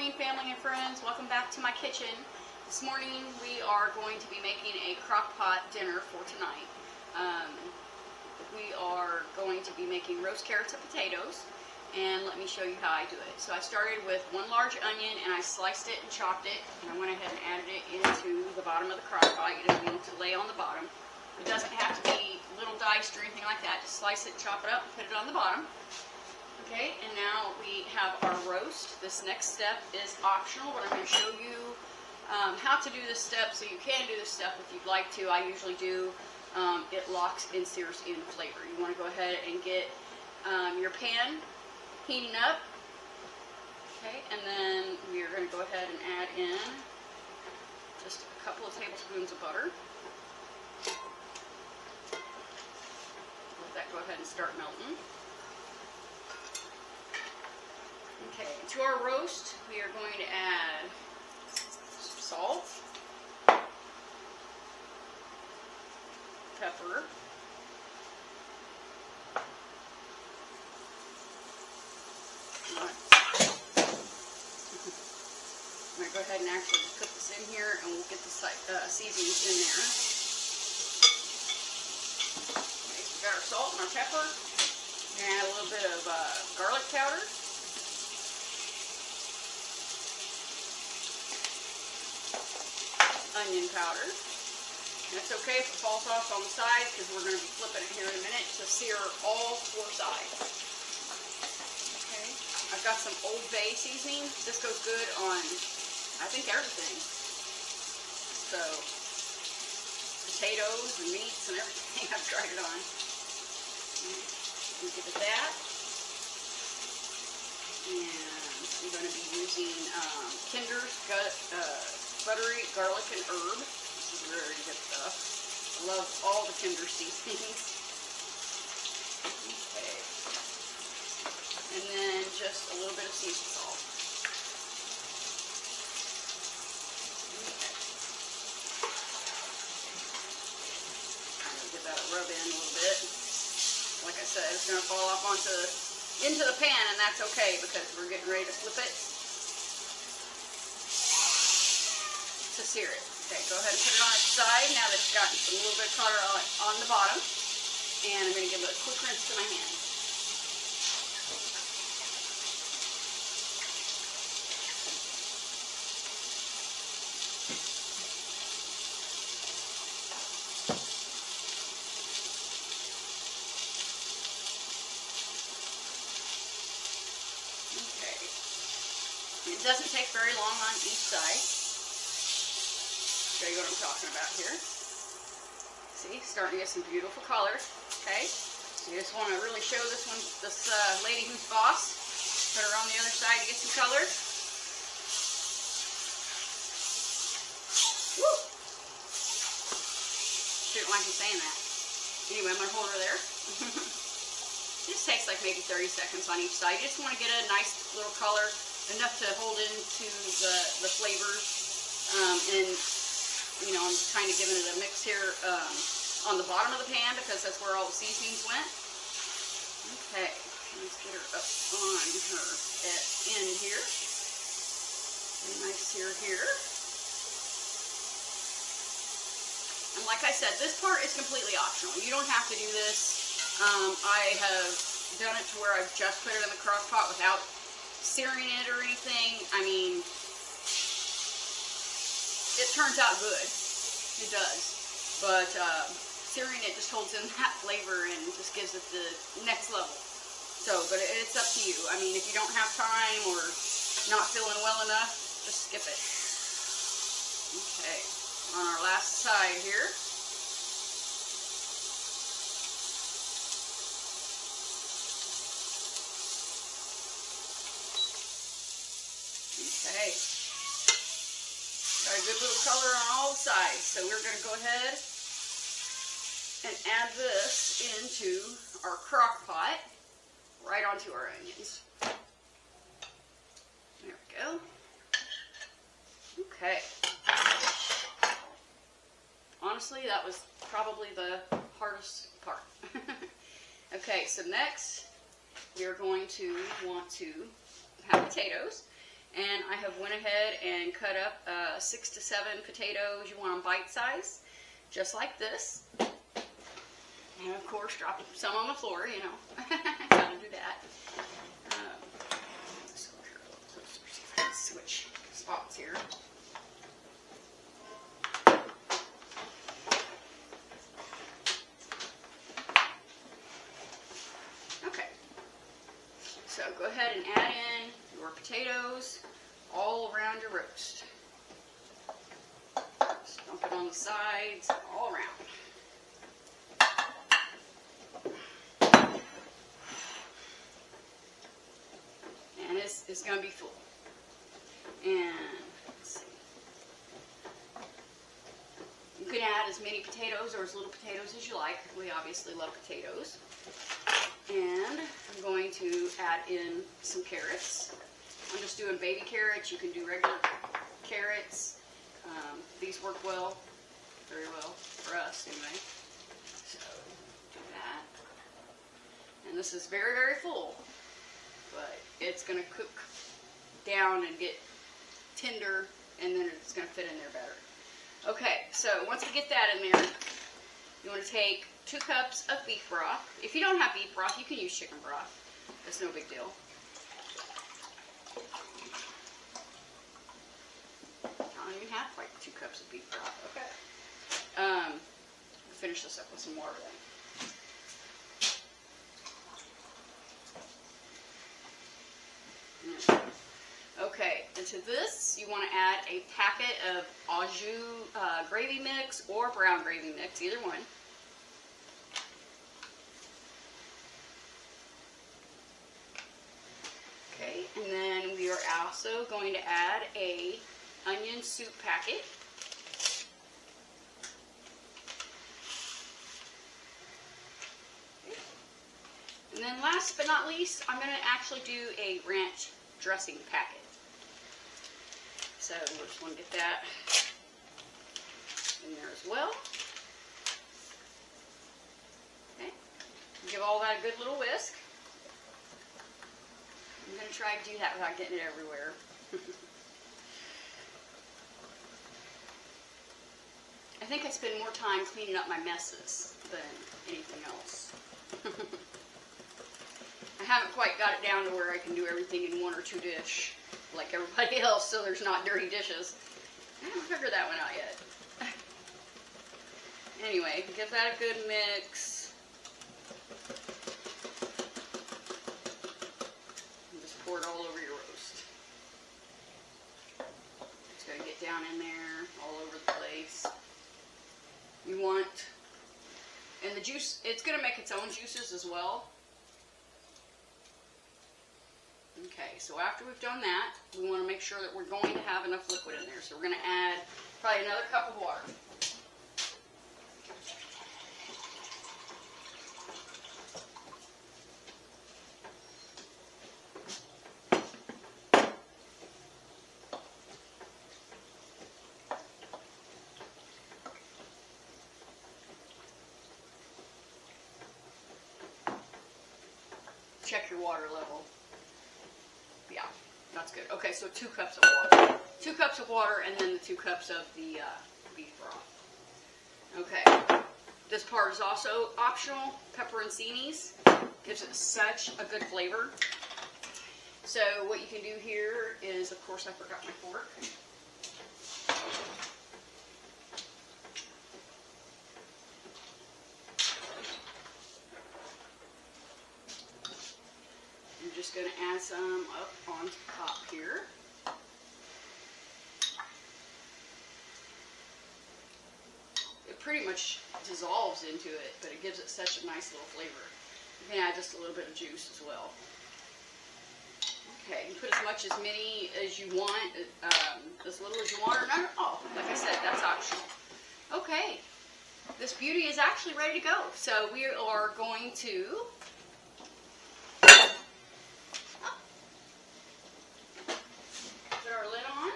morning, family and friends. Welcome back to my kitchen. This morning we are going to be making a crock pot dinner for tonight. We are going to be making roast carrots and potatoes, and let me show you how I do it. So I started with one large onion and I sliced it and chopped it, and I went ahead and added it into the bottom of the crock pot. You don't need to lay on the bottom. It doesn't have to be little diced or anything like that. Just slice it, chop it up, and put it on the bottom. Okay, and now we have our roast. This next step is optional, but I'm going to show you how to do this step so you can do this step if you'd like to. I usually do. It locks and sears in flavor. You want to go ahead and get your pan heating up. Okay, and then we are going to go ahead and add in just a couple of tablespoons of butter. Let that go ahead and start melting. Okay, to our roast, we are going to add some salt, pepper, I'm going to go ahead and actually put this in here, and we'll get the seasonings in there. Okay, so we got our salt and our pepper, and add a little bit of garlic powder. Onion powder. That's okay if it falls off on the sides because we're going to be flipping it here in a minute to sear all four sides. Okay, I've got some Old Bay seasoning. This goes good on, I think, everything. So, potatoes and meats and everything, I've tried it on. We'll give it that. And I'm going to be using Kinder's buttery garlic and herb. This is very good stuff. I love all the Kinder seasonings. Okay. And then just a little bit of seasoned salt. Okay. Kind of give that a rub in a little bit. Like I said, it's going to fall off into the pan, and that's okay because we're getting ready to flip it to sear it. Okay, go ahead and put it on its side now that it's gotten a little bit of color on the bottom. And I'm going to give it a quick rinse to my hand. Okay. It doesn't take very long on each side. Show you what I'm talking about here. See, starting to get some beautiful color. Okay, so you just want to really show this lady who's boss. Put her on the other side to get some color. Woo! She didn't like me saying that. Anyway, I'm gonna hold her there. This takes like maybe 30 seconds on each side. You just want to get a nice little color, enough to hold into the flavors, and you know, I'm kind of giving it a mix here on the bottom of the pan because that's where all the seasonings went. Okay, let's get her up on her end here. A nice sear here. And like I said, this part is completely optional. You don't have to do this. I have done it to where I've just put it in the crock pot without searing it or anything. I mean, it turns out good. It does. But searing it just holds in that flavor and just gives it the next level. So, but it's up to you. I mean, if you don't have time or not feeling well enough, just skip it. Okay. On our last side here. Okay. Got a good little color on all sides, so we're going to go ahead and add this into our crock pot, right onto our onions. There we go. Okay. Honestly, that was probably the hardest part. Okay, so next we are going to want to have potatoes. And I have went ahead and cut up 6 to 7 potatoes. You want them bite size, just like this. And of course, drop some on the floor, you know. Gotta do that. Let's go here a little closer, see if I can switch spots here. Okay. So go ahead and add in your potatoes all around your roast. Just dump it on the sides, all around. And it's going to be full. And let's see. You can add as many potatoes or as little potatoes as you like. We obviously love potatoes. And I'm going to add in some carrots. I'm just doing baby carrots. You can do regular carrots. These work well, very well for us anyway. So do that. And this is very, very full, but it's going to cook down and get tender, and then it's going to fit in there better. Okay, so once we get that in there, you want to take 2 cups of beef broth. If you don't have beef broth, you can use chicken broth. It's no big deal. I don't even have quite 2 cups of beef broth. Okay. We'll finish this up with some water then. Okay, and to this, you want to add a packet of au jus gravy mix or brown gravy mix, either one. Okay, and then we are also going to add a onion soup packet. And then last but not least, I'm going to actually do a ranch dressing packet. So we just want to get that in there as well. Okay. Give all that a good little whisk. I'm going to try to do that without getting it everywhere. I think I spend more time cleaning up my messes than anything else. I haven't quite got it down to where I can do everything in 1 or 2 dish like everybody else, so there's not dirty dishes. I haven't figured that one out yet. Anyway, give that a good mix. And just pour it all over your roast. It's going to get down in there, all over the place. You want, and the juice, it's going to make its own juices as well. Okay, so after we've done that, we want to make sure that we're going to have enough liquid in there. So we're going to add probably another cup of water. Check your water level. Yeah, that's good. Okay, so 2 cups of water. 2 cups of water and then the 2 cups of the beef broth. Okay, this part is also optional. Pepperoncinis gives it such a good flavor. So what you can do here is, of course, I forgot my fork. I'm just going to add some up on top here. It pretty much dissolves into it, but it gives it such a nice little flavor. You can add just a little bit of juice as well. Okay, you can put as much, as many as you want, as little as you want, or not. Oh, like I said, that's optional. Okay, this beauty is actually ready to go. So we are going to put our lid on.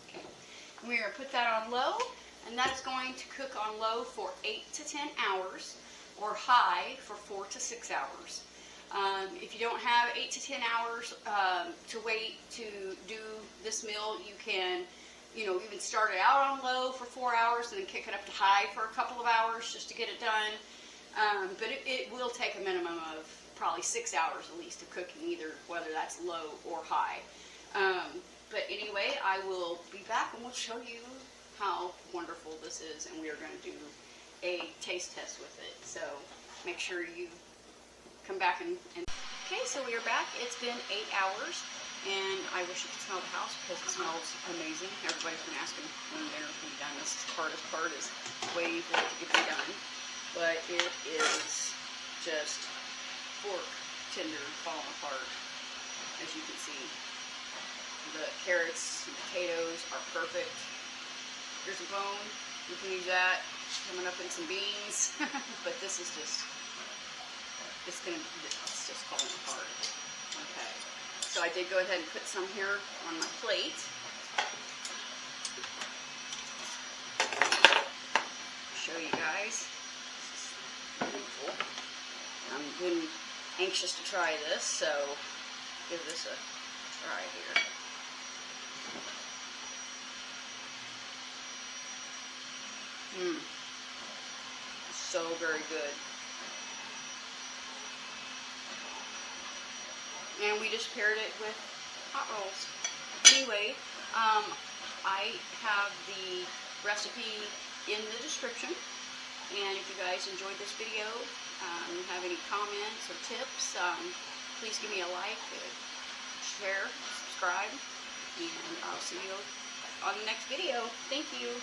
Okay, we are going to put that on low, and that is going to cook on low for 8 to 10 hours, or high for 4 to 6 hours. If you don't have 8 to 10 hours to wait to do this meal, you can, even start it out on low for 4 hours and then kick it up to high for a couple of hours just to get it done. But it will take a minimum of probably 6 hours at least of cooking, either whether that's low or high. But anyway, I will be back and we'll show you how wonderful this is, and we are going to do a taste test with it. So make sure you come back and Okay, so we are back. It's been 8 hours, and I wish you could smell the house because it smells amazing. Everybody's been asking when dinner's going to be done. This is the hardest part, is waiting for it to get done. But it is just fork tender falling apart, as you can see. The carrots and potatoes are perfect. Here's a bone. You can use that. Coming up in some beans. But this is just, it's just falling apart. Okay. So I did go ahead and put some here on my plate. Show you guys. This is beautiful. I'm been anxious to try this, so give this a try here. So very good. And we just paired it with hot rolls. Anyway, I have the recipe in the description. And if you guys enjoyed this video, have any comments or tips, please give me a like, share, subscribe, and I'll see you on the next video. Thank you.